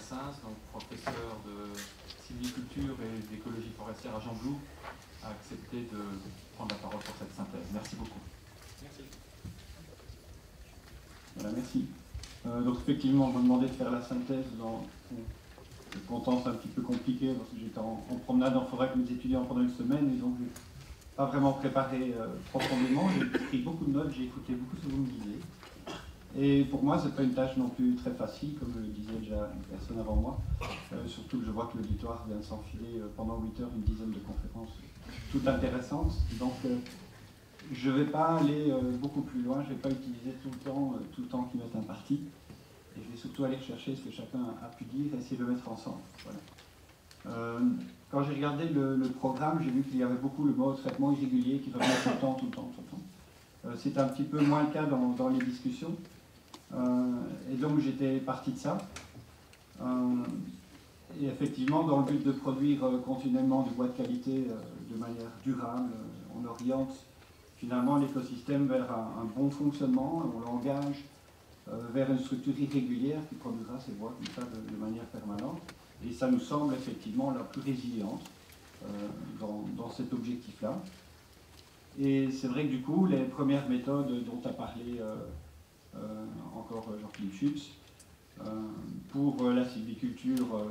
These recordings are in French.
Bassins, donc professeur de sylviculture et d'écologie forestière à Gembloux, a accepté de prendre la parole pour cette synthèse. Merci beaucoup. Merci. Voilà, merci. Donc effectivement, on m'a demandé de faire la synthèse dans le contexte un petit peu compliqué parce que j'étais en promenade en forêt avec mes étudiants pendant une semaine et donc je n'ai pas vraiment préparé profondément. J'ai pris beaucoup de notes, j'ai écouté beaucoup ce que vous me disiez. Et pour moi, ce n'est pas une tâche non plus très facile, comme le disait déjà une personne avant moi. Surtout que je vois que l'auditoire vient de s'enfiler pendant 8 heures une dizaine de conférences toutes intéressantes. Donc je ne vais pas aller beaucoup plus loin, je ne vais pas utiliser tout le temps qui m'est imparti. Et je vais surtout aller chercher ce que chacun a pu dire et essayer de le mettre ensemble. Voilà. Quand j'ai regardé le programme, j'ai vu qu'il y avait beaucoup le mot traitement irrégulier qui revenait tout le temps. C'est un petit peu moins le cas dans les discussions. Et donc j'étais parti de ça. Et effectivement, dans le but de produire continuellement du bois de qualité de manière durable, on oriente finalement l'écosystème vers un bon fonctionnement, on l'engage vers une structure irrégulière qui produira ces bois comme ça de manière permanente. Et ça nous semble effectivement la plus résiliente dans cet objectif-là. Et c'est vrai que du coup, les premières méthodes dont a parlé encore Jean-Philippe Schutz, pour la sylviculture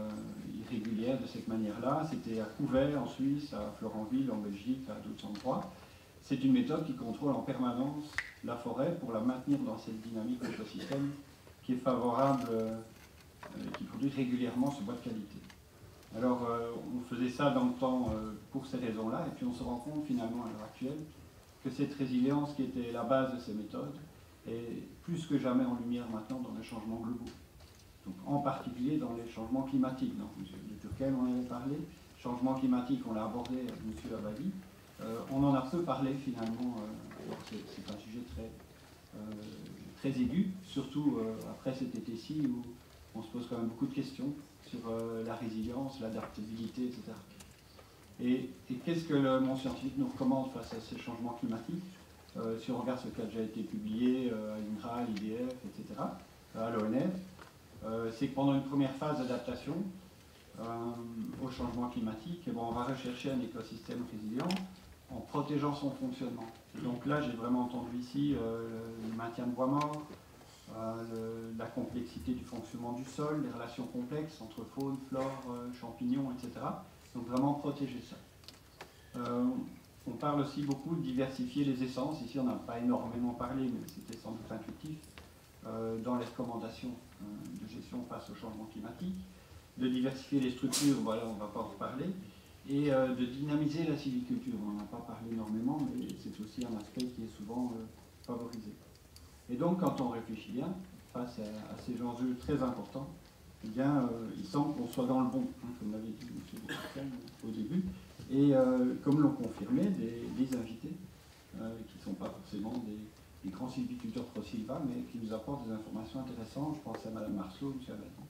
irrégulière de cette manière-là, c'était à Couvet en Suisse, à Florenville en Belgique, à d'autres endroits. C'est une méthode qui contrôle en permanence la forêt pour la maintenir dans cette dynamique d'écosystème qui est favorable, qui produit régulièrement ce bois de qualité. Alors, on faisait ça dans le temps pour ces raisons-là, et puis on se rend compte finalement à l'heure actuelle que cette résilience qui était la base de ces méthodes est plus que jamais en lumière maintenant dans les changements globaux. Donc, en particulier dans les changements climatiques. Donc, M. de Turckheim en avait parlé. Changement climatique, on l'a abordé avec M. Abadi. On en a peu parlé finalement, c'est un sujet très aigu, surtout après cet été-ci où on se pose quand même beaucoup de questions sur la résilience, l'adaptabilité, etc. Et qu'est-ce que le monde scientifique nous recommande face à ces changements climatiques? Si on regarde ce qui a déjà été publié à l'INRA, à l'IDF, etc., à l'ONF, c'est que pendant une première phase d'adaptation au changement climatique, on va rechercher un écosystème résilient en protégeant son fonctionnement. Et donc là, j'ai vraiment entendu ici le maintien de bois morts, la complexité du fonctionnement du sol, les relations complexes entre faune, flore, champignons, etc. Donc vraiment protéger ça. On parle aussi beaucoup de diversifier les essences. Ici, on n'a pas énormément parlé, mais c'était sans doute intuitif, dans les recommandations de gestion face au changement climatique. De diversifier les structures, voilà, on ne va pas en reparler. Et de dynamiser la sylviculture. On n'en a pas parlé énormément, mais c'est aussi un aspect qui est souvent favorisé. Et donc, quand on réfléchit bien, face à ces enjeux très importants, eh bien, il semble qu'on soit dans le bon, hein, comme l'avait dit M. Turckheim au début, et comme l'ont confirmé des invités, qui ne sont pas forcément des grands sylviculteurs pro-Sylva, mais qui nous apportent des informations intéressantes. Je pense à Mme Marceau, M. Abadi.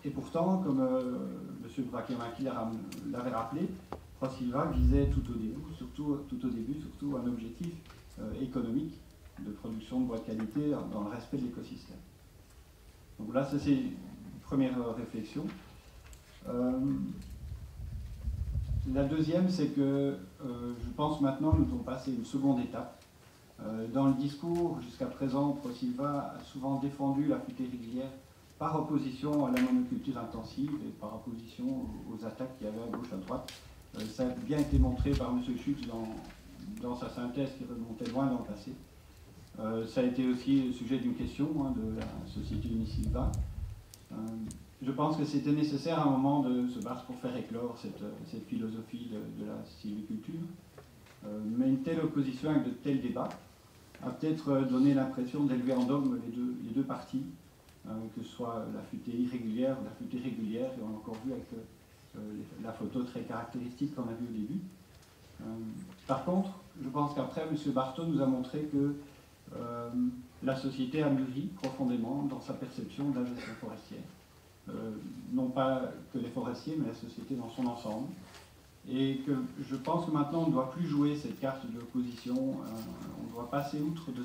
Et pourtant, comme M. Brakemaki l'avait rappelé, pro-Sylva visait tout au début surtout un objectif économique de production de bois de qualité dans le respect de l'écosystème. Donc là, c'est une première réflexion. La deuxième, c'est que je pense maintenant nous devons passer une seconde étape. Dans le discours, jusqu'à présent, pro-Sylva a souvent défendu la futée régulière par opposition à la monoculture intensive et par opposition aux attaques qu'il y avait à gauche, à droite. Ça a bien été montré par M. Schutz dans sa synthèse qui remontait loin dans le passé. Ça a été aussi le sujet d'une question de la Société Unisylva. Je pense que c'était nécessaire à un moment de se battre pour faire éclore cette philosophie de la sylviculture. Mais une telle opposition avec de tels débats a peut-être donné l'impression d'élever en dogme les deux parties, que ce soit la futée irrégulière ou la futée régulière, et on l'a encore vu avec la photo très caractéristique qu'on a vue au début. Par contre, je pense qu'après, M. Barthaud nous a montré que la société a mûri profondément dans sa perception de la gestion forestière. Non pas que les forestiers, mais la société dans son ensemble. Et que je pense que maintenant, on ne doit plus jouer cette carte de l'opposition, on doit passer outre de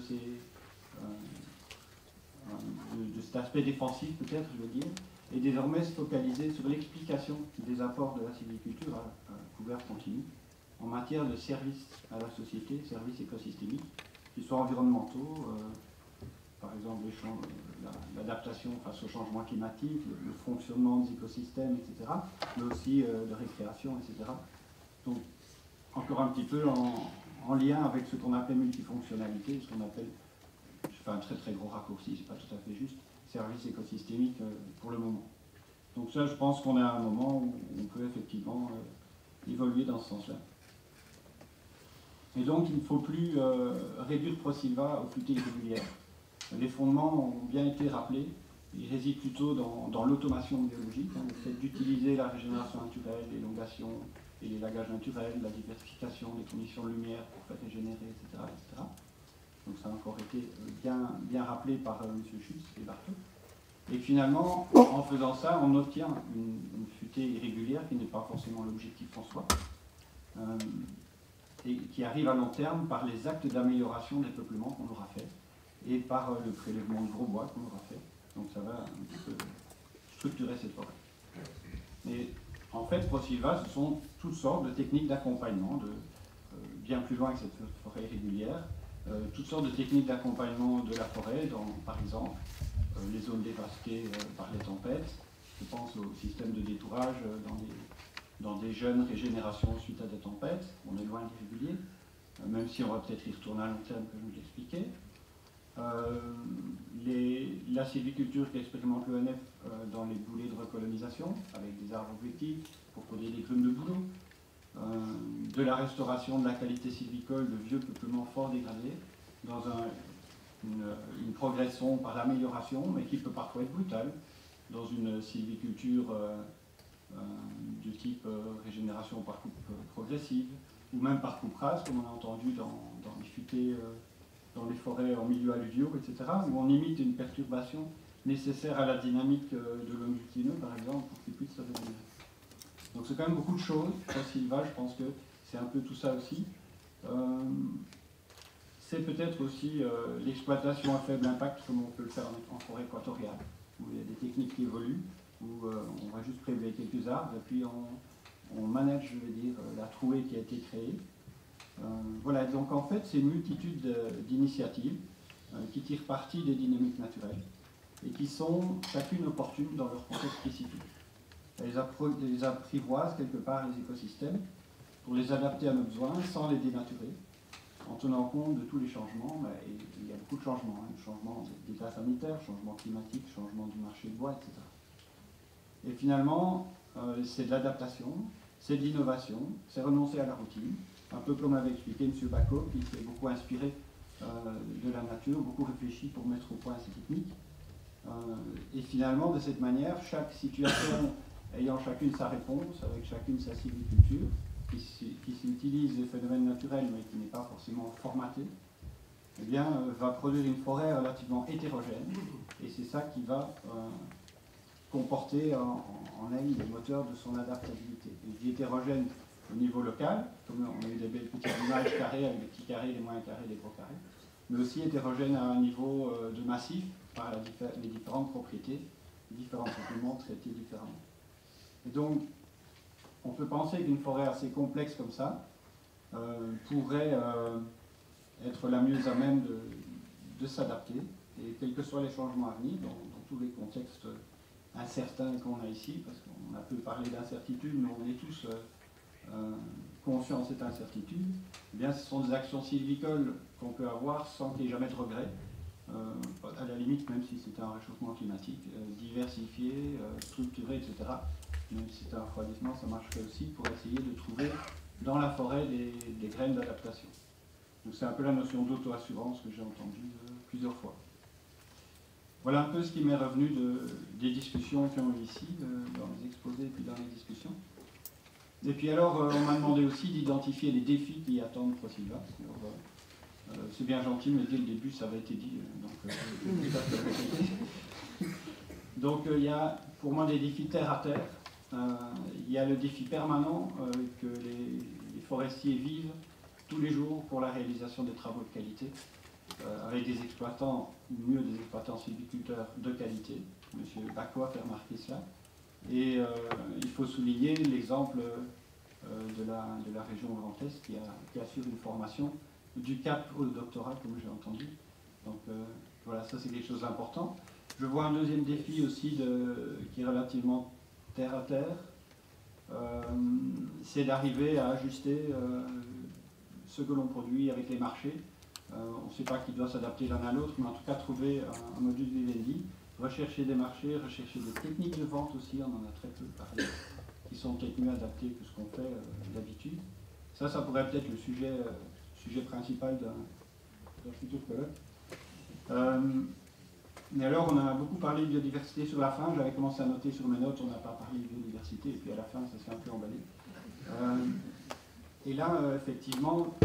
cet aspect défensif, peut-être, je veux dire, et désormais se focaliser sur l'explication des apports de la sylviculture à couvert continu en matière de services à la société, services écosystémiques, qu'ils soient environnementaux, par exemple l'adaptation face au changement climatique, le fonctionnement des écosystèmes, etc., mais aussi de récréation, etc. Donc, encore un petit peu en lien avec ce qu'on appelle multifonctionnalité, ce qu'on appelle, je fais un très très gros raccourci, c'est pas tout à fait juste, service écosystémique pour le moment. Donc ça, je pense qu'on est à un moment où on peut effectivement évoluer dans ce sens-là. Et donc, il ne faut plus réduire Prosilva aux futaies irrégulières. Les fondements ont bien été rappelés. Ils résident plutôt dans l'automation biologique, le fait d'utiliser la régénération naturelle, l'élongation et l'élagage naturel, la diversification des conditions de lumière pour faire régénérer, etc., etc. Donc ça a encore été bien rappelé par M. Schütz et Barthes. Et finalement, en faisant ça, on obtient une futée irrégulière qui n'est pas forcément l'objectif en soi, et qui arrive à long terme par les actes d'amélioration des peuplements qu'on aura fait et par le prélèvement de gros bois qu'on aura fait. Donc ça va un petit peu structurer cette forêt. Et en fait, Prosilva, ce sont toutes sortes de techniques d'accompagnement, bien plus loin que cette forêt irrégulière, toutes sortes de techniques d'accompagnement de la forêt, par exemple les zones dévastées par les tempêtes. Je pense au système de détourage dans des jeunes régénérations suite à des tempêtes. On est loin de l'irrégulier, même si on va peut-être y retourner à long terme, comme je vous l'expliquais. La sylviculture qu'expérimente l'ONF dans les boulets de recolonisation, avec des arbres objectifs pour produire des grumes de bouleau, de la restauration de la qualité sylvicole de vieux peuplements fort dégradés, dans une progression par l'amélioration, mais qui peut parfois être brutale, dans une sylviculture de type régénération par coupe progressive, ou même par coupe rase, comme on a entendu dans les futaies, dans les forêts en milieu alluviaux, etc., où on imite une perturbation nécessaire à la dynamique de l'homme butineux, par exemple, pour qu'il puisse se régénérer. Donc c'est quand même beaucoup de choses. Prosilva, je pense que c'est un peu tout ça aussi. C'est peut-être aussi l'exploitation à faible impact, comme on peut le faire en forêt équatoriale, où il y a des techniques qui évoluent, où on va juste prélever quelques arbres, et puis on manage, je veux dire, la trouée qui a été créée. Voilà, donc en fait, c'est une multitude d'initiatives qui tirent parti des dynamiques naturelles et qui sont chacune opportunes dans leur contexte spécifique. Elles apprivoisent quelque part les écosystèmes pour les adapter à nos besoins sans les dénaturer, en tenant compte de tous les changements. Et il y a beaucoup de changements, changement d'état sanitaire, changement climatique, changement du marché de bois, etc. Et finalement, c'est de l'adaptation, c'est de l'innovation, c'est renoncer à la routine, un peu comme avait expliqué M. Bacot, qui s'est beaucoup inspiré de la nature, beaucoup réfléchi pour mettre au point ces techniques. Et finalement, de cette manière, chaque situation ayant chacune sa réponse, avec chacune sa sylviculture, qui utilise les phénomènes naturels, mais qui n'est pas forcément formaté, eh bien, va produire une forêt relativement hétérogène, et c'est ça qui va comporter en elle les moteurs de son adaptabilité. Et je dis hétérogène au niveau local, comme on a eu des belles petites images carrées avec des petits carrés, des moyens carrés, des gros carrés, mais aussi hétérogène à un niveau de massif par les différentes propriétés, les différents peuplements traités différemment. Et donc, on peut penser qu'une forêt assez complexe comme ça pourrait être la mieux à même de s'adapter, et quels que soient les changements à venir, dans tous les contextes incertains qu'on a ici, parce qu'on a peu parlé d'incertitude, mais on est tous conscients de cette incertitude, eh bien, ce sont des actions sylvicoles qu'on peut avoir sans qu'il n'y ait jamais de regret, à la limite, même si c'était un réchauffement climatique, diversifié, structuré, etc. Même si c'était un refroidissement, ça marcherait aussi pour essayer de trouver dans la forêt des graines d'adaptation. Donc c'est un peu la notion d'auto-assurance que j'ai entendue plusieurs fois. Voilà un peu ce qui m'est revenu des discussions qui ont eu ici, dans les exposés et puis dans les discussions. Et puis alors, on m'a demandé aussi d'identifier les défis qui attendent Prosilva. C'est bien gentil, mais dès le début, ça avait été dit. Donc il y a pour moi des défis terre à terre. Il y a le défi permanent que les forestiers vivent tous les jours pour la réalisation des travaux de qualité, avec des exploitants, ou mieux des exploitants sylviculteurs de qualité, M. Bacco a fait remarquer cela. Et il faut souligner l'exemple de la région Grand Est qui assure une formation du cap au doctorat, comme j'ai entendu. Donc voilà, ça c'est quelque chose d'important. Je vois un deuxième défi aussi qui est relativement terre à terre. C'est d'arriver à ajuster ce que l'on produit avec les marchés. On ne sait pas qui doit s'adapter l'un à l'autre, mais en tout cas trouver un modus vivendi, rechercher des marchés, rechercher des techniques de vente aussi, on en a très peu parlé, qui sont peut-être mieux adaptées que ce qu'on fait d'habitude. Ça pourrait peut-être le sujet principal d'un futur colloque. Mais alors, on a beaucoup parlé de biodiversité sur la fin. J'avais commencé à noter sur mes notes, on n'a pas parlé de biodiversité, et puis à la fin, ça s'est un peu emballé. Et là, effectivement,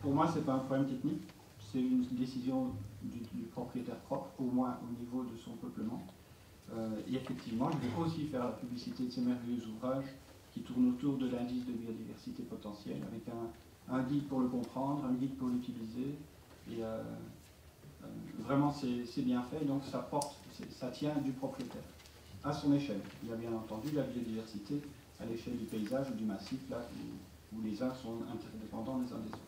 pour moi, ce n'est pas un problème technique, c'est une décision du propriétaire propre, au moins au niveau de son peuplement. Et effectivement, je vais aussi faire la publicité de ces merveilleux ouvrages qui tournent autour de l'indice de biodiversité potentielle, avec un guide pour le comprendre, un guide pour l'utiliser, et vraiment c'est bien fait, donc ça tient du propriétaire, à son échelle. Il y a bien entendu la biodiversité à l'échelle du paysage ou du massif, là où les uns sont interdépendants les uns des autres.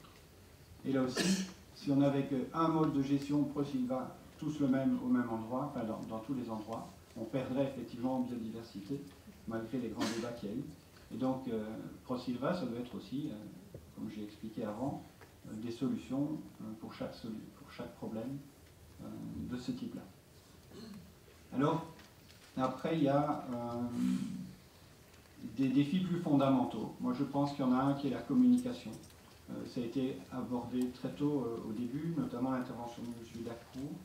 Et là aussi, si on n'avait qu'un mode de gestion ProSilva, tous le même au même endroit, enfin dans tous les endroits, on perdrait effectivement en biodiversité, malgré les grands débats qu'il y a eu. Et donc, ProSilva, ça doit être aussi, comme j'ai expliqué avant, des solutions pour chaque problème de ce type-là. Alors, après, il y a des défis plus fondamentaux. Moi, je pense qu'il y en a un qui est la communication. Ça a été abordé très tôt au début, notamment l'intervention de M. Dacroux.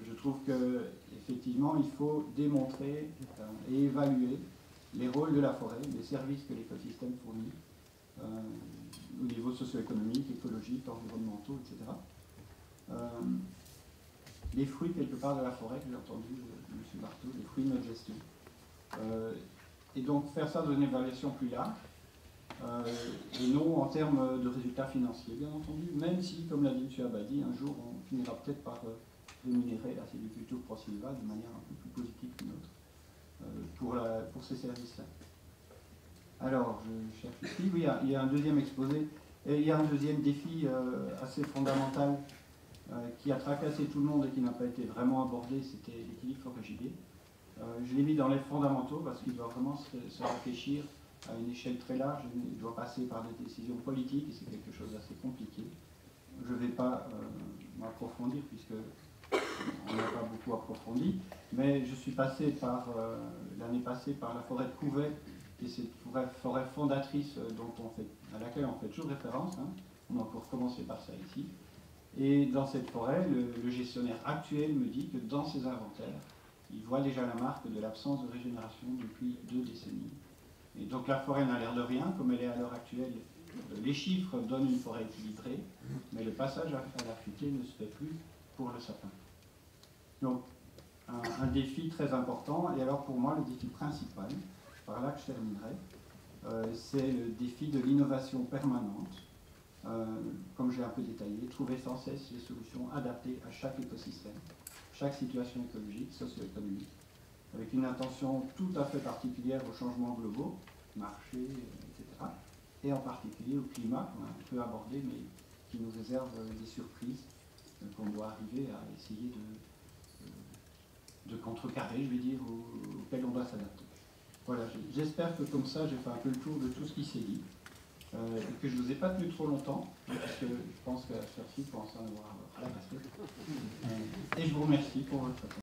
Je trouve qu'effectivement, il faut démontrer et évaluer les rôles de la forêt, les services que l'écosystème fournit, au niveau socio-économique, écologique, environnementaux, etc. Les fruits, quelque part, de la forêt, que j'ai entendu de M. Barthaud, les fruits de notre gestion. Et donc, faire ça dans une évaluation plus large, et non en termes de résultats financiers, bien entendu, même si, comme l'a dit M. Abadi, un jour, on finira peut-être par rémunérer la sylviculture ProSilva de manière un peu plus positive qu'une autre, pour ces services-là. Alors, je cherche ici, oui, il y a un deuxième exposé, et il y a un deuxième défi assez fondamental qui a tracassé tout le monde et qui n'a pas été vraiment abordé, c'était l'équilibre forêt-gibier. Je l'ai mis dans les fondamentaux parce qu'il doit vraiment se réfléchir à une échelle très large, il doit passer par des décisions politiques et c'est quelque chose d'assez compliqué. Je ne vais pas m'approfondir puisque on n'a pas beaucoup approfondi, mais je suis passé l'année passée par la forêt de Couvet, qui est cette forêt fondatrice à laquelle on fait toujours référence, hein. On a encore commencé par ça ici. Et dans cette forêt, le gestionnaire actuel me dit que dans ses inventaires, il voit déjà la marque de l'absence de régénération depuis 2 décennies. Et donc la forêt n'a l'air de rien, comme elle est à l'heure actuelle. Les chiffres donnent une forêt équilibrée, mais le passage à la futée ne se fait plus pour le sapin. Donc un défi très important, et alors pour moi le défi principal, par là que je terminerai, c'est le défi de l'innovation permanente. Comme j'ai un peu détaillé, trouver sans cesse des solutions adaptées à chaque écosystème, chaque situation écologique, socio-économique, avec une attention tout à fait particulière aux changements globaux, marché, etc., et en particulier au climat qu'on a un peu abordé, mais qui nous réserve des surprises qu'on doit arriver à essayer de contrecarrer, je vais dire, auxquelles on doit s'adapter. Voilà, j'espère que comme ça, j'ai fait un peu le tour de tout ce qui s'est dit. Et que je ne vous ai pas tenu trop longtemps, parce que je pense que la Sophie commence à en avoir ras la basket. Et je vous remercie pour votre attention.